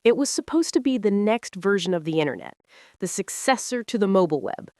It was supposed to be the next version of the internet, the successor to the mobile web,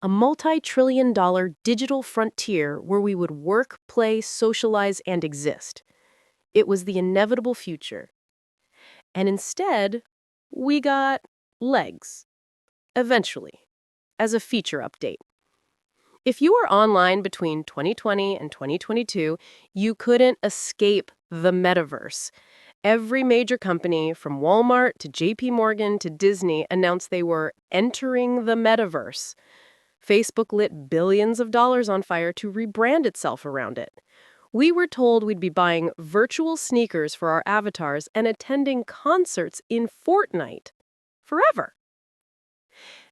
a multi-trillion-dollar digital frontier where we would work, play, socialize, and exist. It was the inevitable future. And instead, we got legs, eventually, as a feature update. If you were online between 2020 and 2022, you couldn't escape the metaverse. Every major company, from Walmart to JP Morgan to Disney, announced they were entering the metaverse. Facebook lit billions of dollars on fire to rebrand itself around it. We were told we'd be buying virtual sneakers for our avatars and attending concerts in Fortnite. Forever.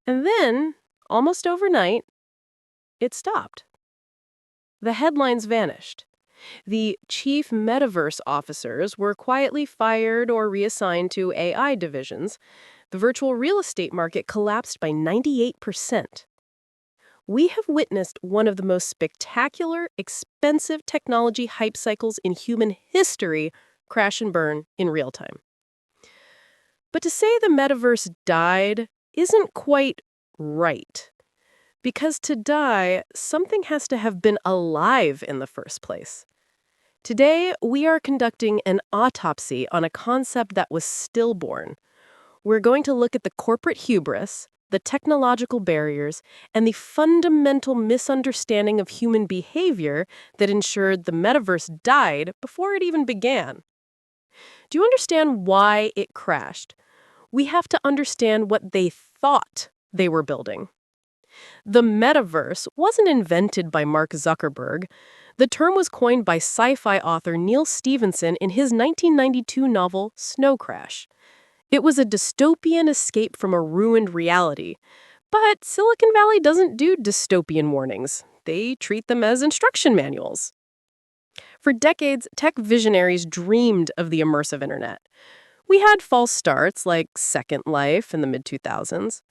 And then, almost overnight, it stopped. The headlines vanished. The chief metaverse officers were quietly fired or reassigned to AI divisions. The virtual real estate market collapsed by 98%. We have witnessed one of the most spectacular, expensive technology hype cycles in human history crash and burn in real time. But to say the metaverse died isn't quite right. Because to die, something has to have been alive in the first place. Today, we are conducting an autopsy on a concept that was stillborn. We're going to look at the corporate hubris, the technological barriers, and the fundamental misunderstanding of human behavior that ensured the metaverse died before it even began. Do you understand why it crashed? We have to understand what they thought they were building. The metaverse wasn't invented by Mark Zuckerberg. The term was coined by sci-fi author Neil Stephenson in his 1992 novel Snow Crash. It was a dystopian escape from a ruined reality. But Silicon Valley doesn't do dystopian warnings. They treat them as instruction manuals. For decades, tech visionaries dreamed of the immersive internet. We had false starts like Second Life in the mid-2000s.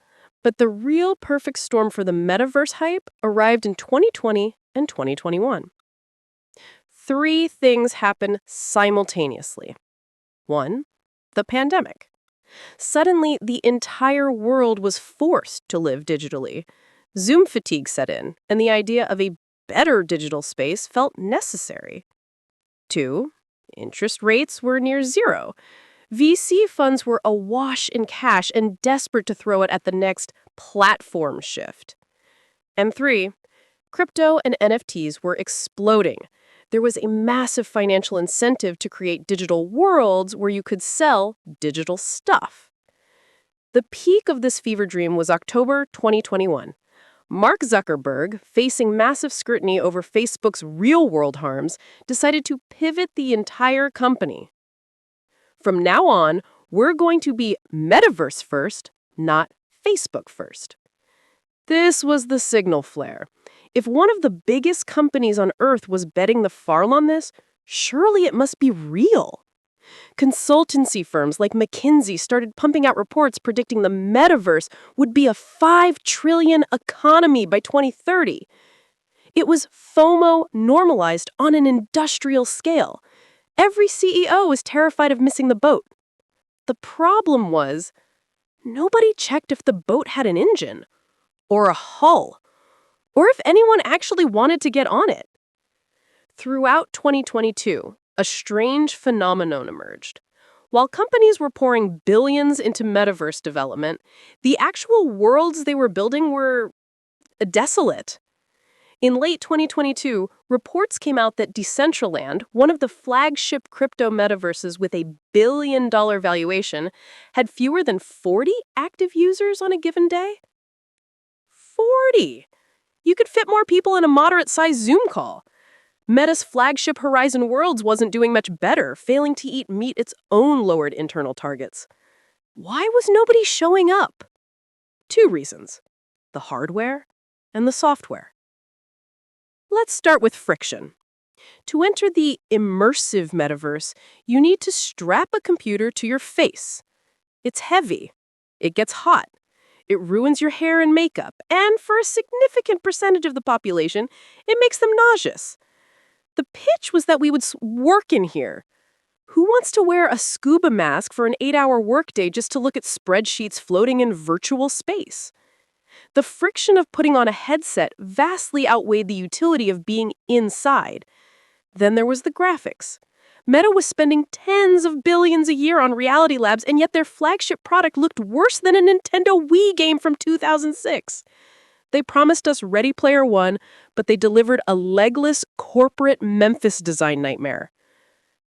But the real perfect storm for the metaverse hype arrived in 2020 and 2021. Three things happened simultaneously. One, the pandemic. Suddenly, the entire world was forced to live digitally. Zoom fatigue set in, and the idea of a better digital space felt necessary. Two, interest rates were near zero. VC funds were awash in cash and desperate to throw it at the next platform shift. And three, crypto and NFTs were exploding. There was a massive financial incentive to create digital worlds where you could sell digital stuff. The peak of this fever dream was October 2021. Mark Zuckerberg, facing massive scrutiny over Facebook's real-world harms, decided to pivot the entire company. From now on, we're going to be Metaverse first, not Facebook first. This was the signal flare. If one of the biggest companies on Earth was betting the farm on this, surely it must be real. Consultancy firms like McKinsey started pumping out reports predicting the metaverse would be a $5 trillion economy by 2030. It was FOMO normalized on an industrial scale. Every CEO was terrified of missing the boat. The problem was, nobody checked if the boat had an engine, or a hull, or if anyone actually wanted to get on it. Throughout 2022, a strange phenomenon emerged. While companies were pouring billions into metaverse development, the actual worlds they were building were desolate. In late 2022, reports came out that Decentraland, one of the flagship crypto metaverses with a billion-dollar valuation, had fewer than 40 active users on a given day. 40! You could fit more people in a moderate-sized Zoom call. Meta's flagship Horizon Worlds wasn't doing much better, failing to meet its own lowered internal targets. Why was nobody showing up? Two reasons: the hardware and the software. Let's start with friction. To enter the immersive metaverse, you need to strap a computer to your face. It's heavy. It gets hot. It ruins your hair and makeup. And for a significant percentage of the population, it makes them nauseous. The pitch was that we would work in here. Who wants to wear a scuba mask for an 8-hour workday just to look at spreadsheets floating in virtual space? The friction of putting on a headset vastly outweighed the utility of being inside. Then there was the graphics. Meta was spending tens of billions a year on reality labs, and yet their flagship product looked worse than a Nintendo Wii game from 2006. They promised us Ready Player One, but they delivered a legless corporate Memphis design nightmare.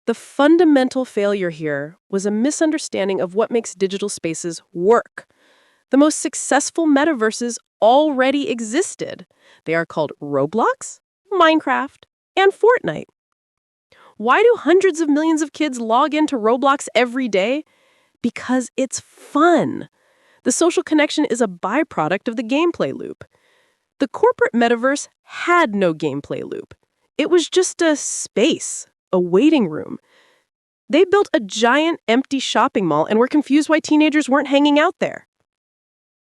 The fundamental failure here was a misunderstanding of what makes digital spaces work. The most successful metaverses already existed. They are called Roblox, Minecraft, and Fortnite. Why do hundreds of millions of kids log into Roblox every day? Because it's fun. The social connection is a byproduct of the gameplay loop. The corporate metaverse had no gameplay loop. It was just a space, a waiting room. They built a giant empty shopping mall and were confused why teenagers weren't hanging out there.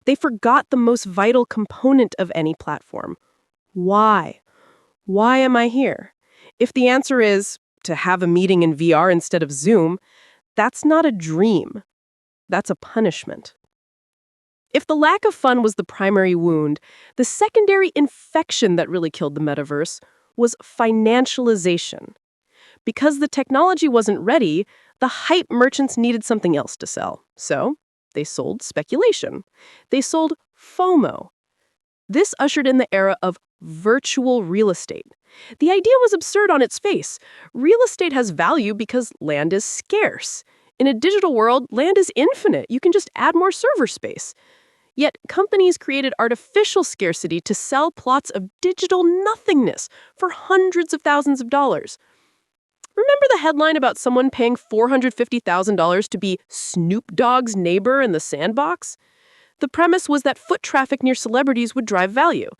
They forgot the most vital component of any platform. Why? Why am I here? If the answer is to have a meeting in VR instead of Zoom, that's not a dream. That's a punishment. If the lack of fun was the primary wound, the secondary infection that really killed the metaverse was financialization. Because the technology wasn't ready, the hype merchants needed something else to sell. So they sold speculation. They sold FOMO. This ushered in the era of virtual real estate. The idea was absurd on its face. Real estate has value because land is scarce. In a digital world, land is infinite. You can just add more server space. Yet companies created artificial scarcity to sell plots of digital nothingness for hundreds of thousands of dollars. Remember the headline about someone paying $450,000 to be Snoop Dogg's neighbor in the sandbox? The premise was that foot traffic near celebrities would drive value.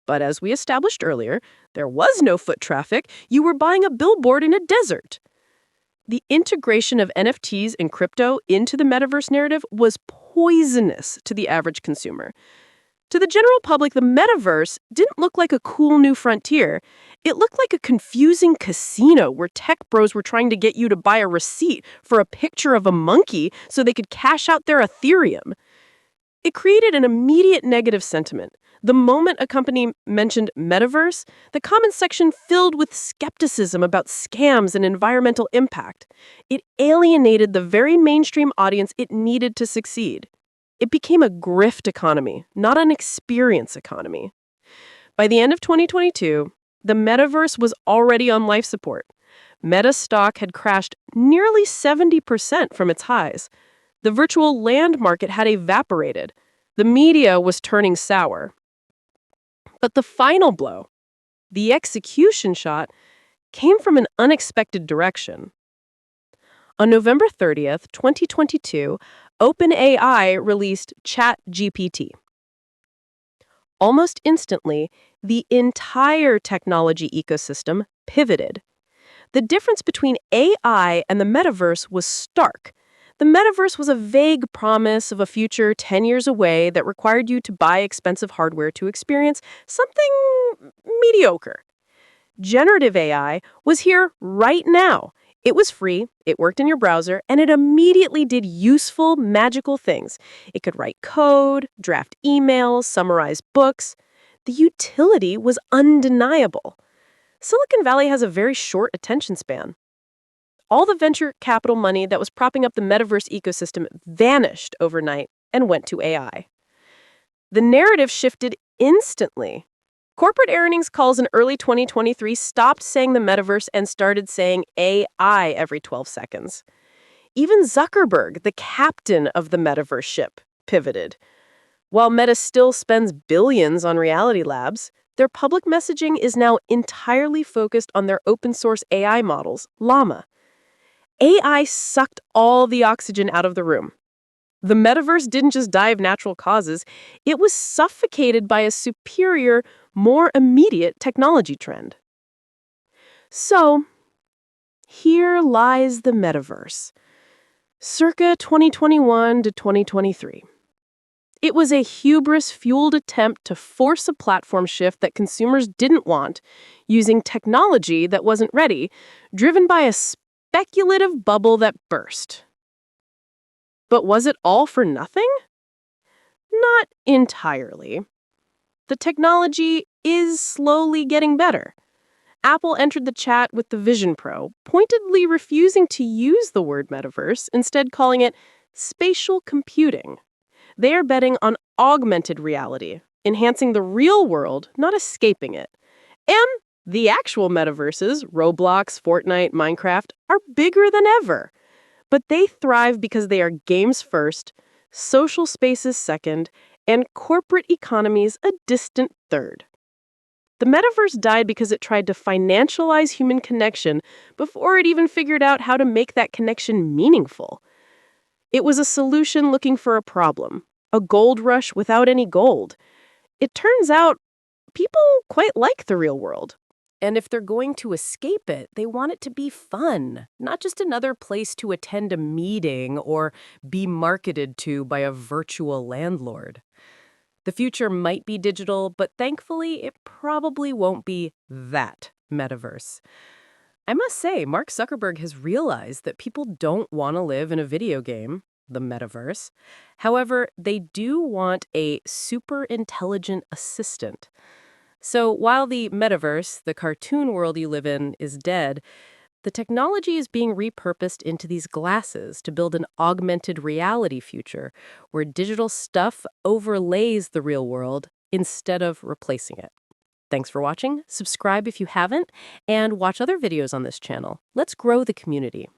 But as we established earlier, there was no foot traffic. You were buying a billboard in a desert. The integration of NFTs and crypto into the metaverse narrative was poisonous to the average consumer. To the general public, the metaverse didn't look like a cool new frontier. It looked like a confusing casino where tech bros were trying to get you to buy a receipt for a picture of a monkey so they could cash out their Ethereum. It created an immediate negative sentiment. The moment a company mentioned metaverse, the comments section filled with skepticism about scams and environmental impact. It alienated the very mainstream audience it needed to succeed. It became a grift economy, not an experience economy. By the end of 2022, the metaverse was already on life support. Meta stock had crashed nearly 70% from its highs. The virtual land market had evaporated. The media was turning sour. But the final blow, the execution shot, came from an unexpected direction. On November 30th, 2022, OpenAI released ChatGPT. Almost instantly, the entire technology ecosystem pivoted. The difference between AI and the metaverse was stark. The metaverse was a vague promise of a future 10 years away that required you to buy expensive hardware to experience something mediocre. Generative AI was here right now. It was free, it worked in your browser, and it immediately did useful, magical things. It could write code, draft emails, summarize books. The utility was undeniable. Silicon Valley has a very short attention span. All the venture capital money that was propping up the metaverse ecosystem vanished overnight and went to AI. The narrative shifted instantly. Corporate earnings calls in early 2023 stopped saying the metaverse and started saying AI every 12 seconds. Even Zuckerberg, the captain of the metaverse ship, pivoted. While Meta still spends billions on reality labs, their public messaging is now entirely focused on their open-source AI models, Llama. AI sucked all the oxygen out of the room. The metaverse didn't just die of natural causes, it was suffocated by a superior, more immediate technology trend. So, here lies the metaverse, circa 2021 to 2023. It was a hubris-fueled attempt to force a platform shift that consumers didn't want, using technology that wasn't ready, driven by a speculative bubble that burst. But was it all for nothing? Not entirely. The technology is slowly getting better. Apple entered the chat with the Vision Pro, pointedly refusing to use the word metaverse, instead calling it spatial computing. They are betting on augmented reality, enhancing the real world, not escaping it. And the actual metaverses, Roblox, Fortnite, Minecraft, are bigger than ever. But they thrive because they are games first, social spaces second, and corporate economies a distant third. The metaverse died because it tried to financialize human connection before it even figured out how to make that connection meaningful. It was a solution looking for a problem, a gold rush without any gold. It turns out people quite like the real world. And if they're going to escape it, they want it to be fun, not just another place to attend a meeting or be marketed to by a virtual landlord. The future might be digital, but thankfully, it probably won't be that metaverse. I must say, Mark Zuckerberg has realized that people don't want to live in a video game, the metaverse. However, they do want a super intelligent assistant. So while the metaverse, the cartoon world you live in, is dead, the technology is being repurposed into these glasses to build an augmented reality future where digital stuff overlays the real world instead of replacing it. Thanks for watching. Subscribe if you haven't, and watch other videos on this channel. Let's grow the community.